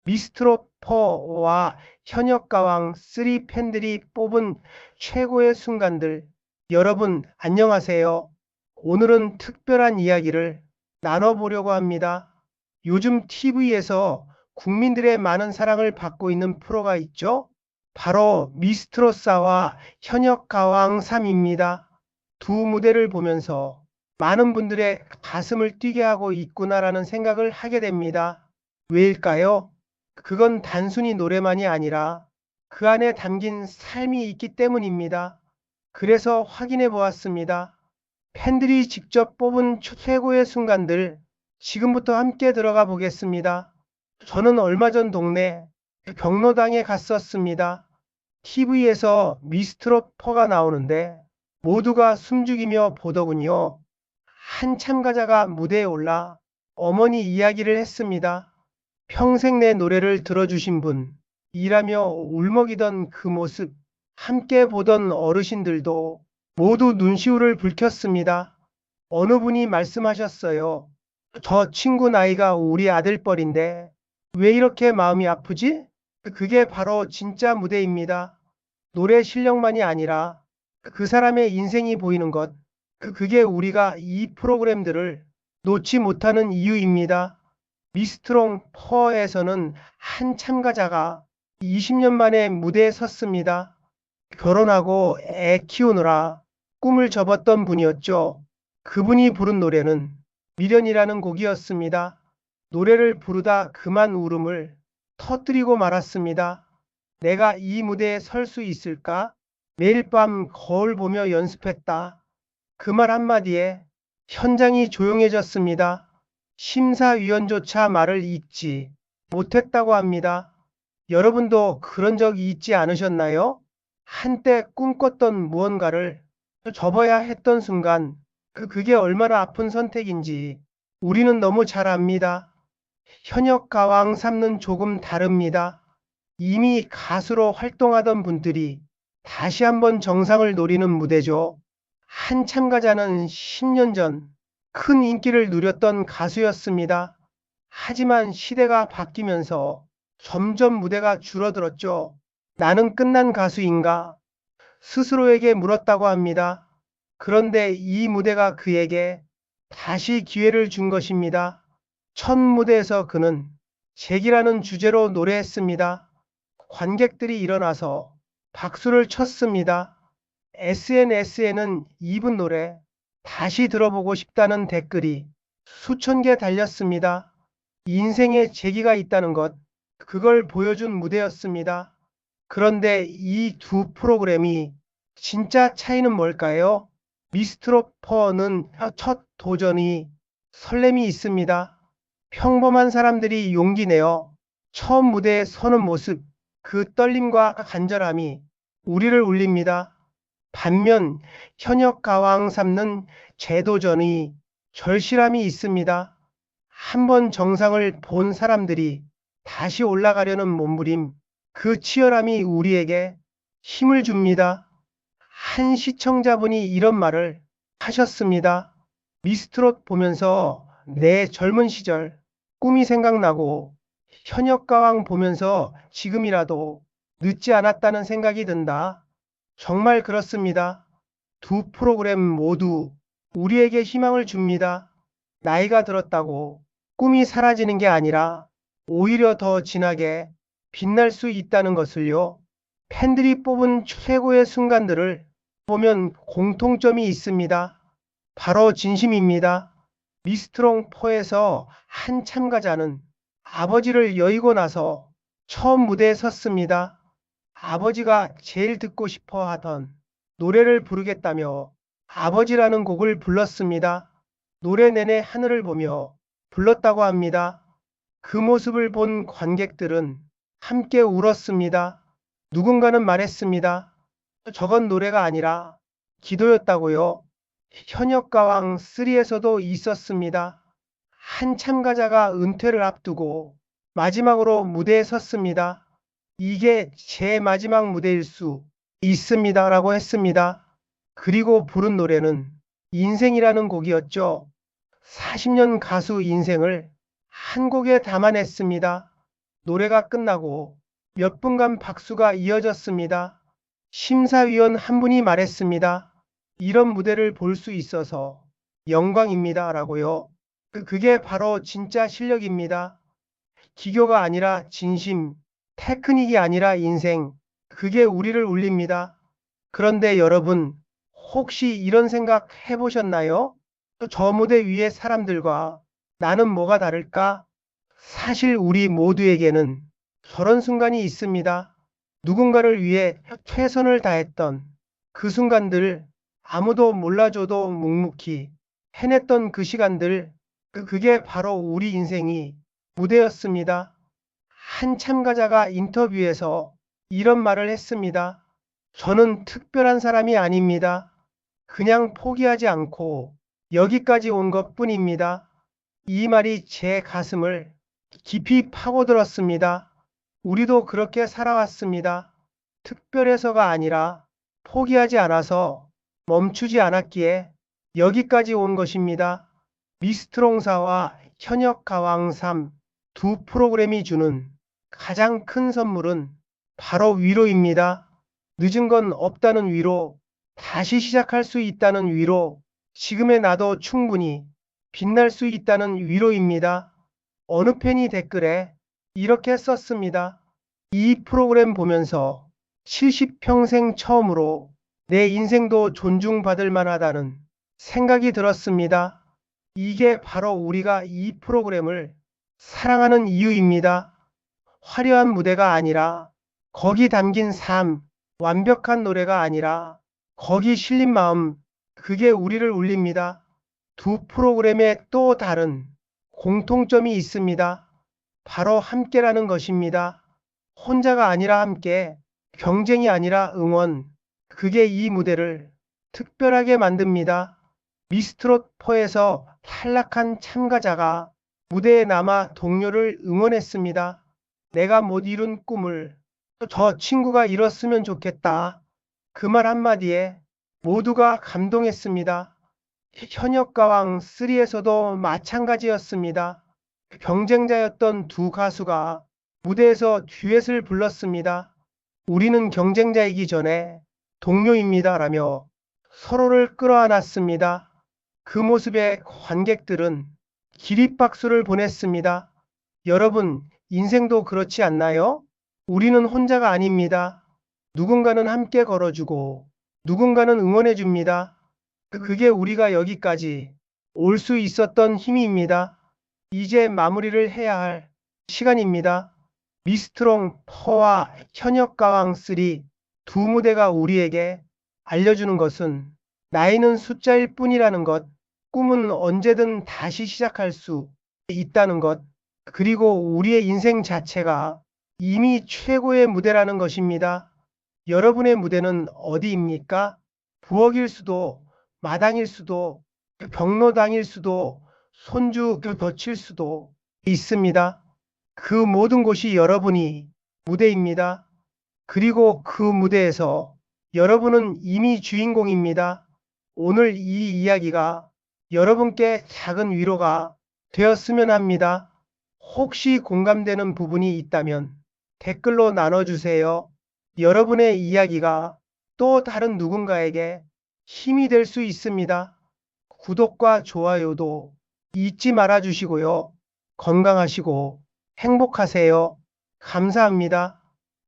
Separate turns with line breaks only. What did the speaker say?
미스트롯4와 현역가왕 3 팬들이 뽑은 최고의 순간들. 여러분, 안녕하세요. 오늘은 특별한 이야기를 나눠보려고 합니다. 요즘 TV에서 국민들의 많은 사랑을 받고 있는 프로가 있죠? 바로 미스트롯4와 현역가왕 3입니다. 두 무대를 보면서 많은 분들의 가슴을 뛰게 하고 있구나라는 생각을 하게 됩니다. 왜일까요? 그건 단순히 노래만이 아니라 그 안에 담긴 삶이 있기 때문입니다. 그래서 확인해 보았습니다. 팬들이 직접 뽑은 최고의 순간들, 지금부터 함께 들어가 보겠습니다. 저는 얼마 전 동네 경로당에 갔었습니다. TV에서 미스트롯4가 나오는데 모두가 숨죽이며 보더군요. 한 참가자가 무대에 올라 어머니 이야기를 했습니다. 평생 내 노래를 들어주신 분, 일하며 울먹이던 그 모습, 함께 보던 어르신들도 모두 눈시울을 붉혔습니다. 어느 분이 말씀하셨어요. 저 친구 나이가 우리 아들뻘인데 왜 이렇게 마음이 아프지? 그게 바로 진짜 무대입니다. 노래 실력만이 아니라 그 사람의 인생이 보이는 것, 그게 우리가 이 프로그램들을 놓지 못하는 이유입니다. 미스트롯 4에서는 한 참가자가 20년 만에 무대에 섰습니다. 결혼하고 애 키우느라 꿈을 접었던 분이었죠. 그분이 부른 노래는 미련이라는 곡이었습니다. 노래를 부르다 그만 울음을 터뜨리고 말았습니다. 내가 이 무대에 설 수 있을까? 매일 밤 거울 보며 연습했다. 그 말 한마디에 현장이 조용해졌습니다. 심사위원조차 말을 잇지 못했다고 합니다. 여러분도 그런 적 있지 않으셨나요? 한때 꿈꿨던 무언가를 접어야 했던 순간, 그게 얼마나 아픈 선택인지 우리는 너무 잘 압니다. 현역가왕 3는 조금 다릅니다. 이미 가수로 활동하던 분들이 다시 한번 정상을 노리는 무대죠. 한 참가자는 10년 전 큰 인기를 누렸던 가수였습니다. 하지만 시대가 바뀌면서 점점 무대가 줄어들었죠. 나는 끝난 가수인가? 스스로에게 물었다고 합니다. 그런데 이 무대가 그에게 다시 기회를 준 것입니다. 첫 무대에서 그는 제기라는 주제로 노래했습니다. 관객들이 일어나서 박수를 쳤습니다. SNS에는 이분 노래 다시 들어보고 싶다는 댓글이 수천 개 달렸습니다. 인생에 재기가 있다는 것, 그걸 보여준 무대였습니다. 그런데 이 두 프로그램이 진짜 차이는 뭘까요? 미스트롯4는 첫 도전이 설렘이 있습니다. 평범한 사람들이 용기 내어 처음 무대에 서는 모습, 그 떨림과 간절함이 우리를 울립니다. 반면 현역가왕 3는 재도전의 절실함이 있습니다. 한번 정상을 본 사람들이 다시 올라가려는 몸부림, 그 치열함이 우리에게 힘을 줍니다. 한 시청자분이 이런 말을 하셨습니다. 미스트롯 보면서 내 젊은 시절 꿈이 생각나고 현역가왕 보면서 지금이라도 늦지 않았다는 생각이 든다. 정말 그렇습니다. 두 프로그램 모두 우리에게 희망을 줍니다. 나이가 들었다고 꿈이 사라지는 게 아니라 오히려 더 진하게 빛날 수 있다는 것을요. 팬들이 뽑은 최고의 순간들을 보면 공통점이 있습니다. 바로 진심입니다. 미스트롯4에서 한 참가자는 아버지를 여의고 나서 처음 무대에 섰습니다. 아버지가 제일 듣고 싶어 하던 노래를 부르겠다며 아버지라는 곡을 불렀습니다. 노래 내내 하늘을 보며 불렀다고 합니다. 그 모습을 본 관객들은 함께 울었습니다. 누군가는 말했습니다. 저건 노래가 아니라 기도였다고요. 현역가왕 3에서도 있었습니다. 한 참가자가 은퇴를 앞두고 마지막으로 무대에 섰습니다. 이게 제 마지막 무대일 수 있습니다. 라고 했습니다. 그리고 부른 노래는 인생이라는 곡이었죠. 40년 가수 인생을 한 곡에 담아냈습니다. 노래가 끝나고 몇 분간 박수가 이어졌습니다. 심사위원 한 분이 말했습니다. 이런 무대를 볼 수 있어서 영광입니다. 라고요. 그게 바로 진짜 실력입니다. 기교가 아니라 진심, 테크닉이 아니라 인생, 그게 우리를 울립니다. 그런데 여러분, 혹시 이런 생각 해보셨나요? 저 무대 위의 사람들과 나는 뭐가 다를까? 사실 우리 모두에게는 저런 순간이 있습니다. 누군가를 위해 최선을 다했던 그 순간들, 아무도 몰라줘도 묵묵히 해냈던 그 시간들, 그게 바로 우리 인생이 무대였습니다. 한 참가자가 인터뷰에서 이런 말을 했습니다. 저는 특별한 사람이 아닙니다. 그냥 포기하지 않고 여기까지 온 것뿐입니다. 이 말이 제 가슴을 깊이 파고들었습니다. 우리도 그렇게 살아왔습니다. 특별해서가 아니라 포기하지 않아서 멈추지 않았기에 여기까지 온 것입니다. 미스트롱사와 현역가왕3 두 프로그램이 주는 가장 큰 선물은 바로 위로입니다. 늦은 건 없다는 위로, 다시 시작할 수 있다는 위로, 지금의 나도 충분히 빛날 수 있다는 위로입니다. 어느 팬이 댓글에 이렇게 썼습니다. 이 프로그램 보면서 70평생 처음으로 내 인생도 존중받을 만하다는 생각이 들었습니다. 이게 바로 우리가 이 프로그램을 사랑하는 이유입니다. 화려한 무대가 아니라, 거기 담긴 삶, 완벽한 노래가 아니라, 거기 실린 마음, 그게 우리를 울립니다. 두 프로그램에 또 다른 공통점이 있습니다. 바로 함께라는 것입니다. 혼자가 아니라 함께, 경쟁이 아니라 응원, 그게 이 무대를 특별하게 만듭니다. 미스트롯4에서 탈락한 참가자가 무대에 남아 동료를 응원했습니다. 내가 못 이룬 꿈을 저 친구가 이뤘으면 좋겠다. 그 말 한마디에 모두가 감동했습니다. 현역가왕3에서도 마찬가지였습니다. 경쟁자였던 두 가수가 무대에서 듀엣을 불렀습니다. 우리는 경쟁자이기 전에 동료입니다. 라며 서로를 끌어안았습니다. 그 모습에 관객들은 기립박수를 보냈습니다. 여러분, 인생도 그렇지 않나요? 우리는 혼자가 아닙니다. 누군가는 함께 걸어주고 누군가는 응원해줍니다. 그게 우리가 여기까지 올 수 있었던 힘입니다. 이제 마무리를 해야 할 시간입니다. 미스트롱4와 현역가왕3 두 무대가 우리에게 알려주는 것은 나이는 숫자일 뿐이라는 것, 꿈은 언제든 다시 시작할 수 있다는 것, 그리고 우리의 인생 자체가 이미 최고의 무대라는 것입니다. 여러분의 무대는 어디입니까? 부엌일 수도, 마당일 수도, 경로당일 수도, 손주 덫일 수도 있습니다. 그 모든 곳이 여러분이 무대입니다. 그리고 그 무대에서 여러분은 이미 주인공입니다. 오늘 이 이야기가 여러분께 작은 위로가 되었으면 합니다. 혹시 공감되는 부분이 있다면 댓글로 나눠주세요. 여러분의 이야기가 또 다른 누군가에게 힘이 될 수 있습니다. 구독과 좋아요도 잊지 말아 주시고요. 건강하시고 행복하세요. 감사합니다.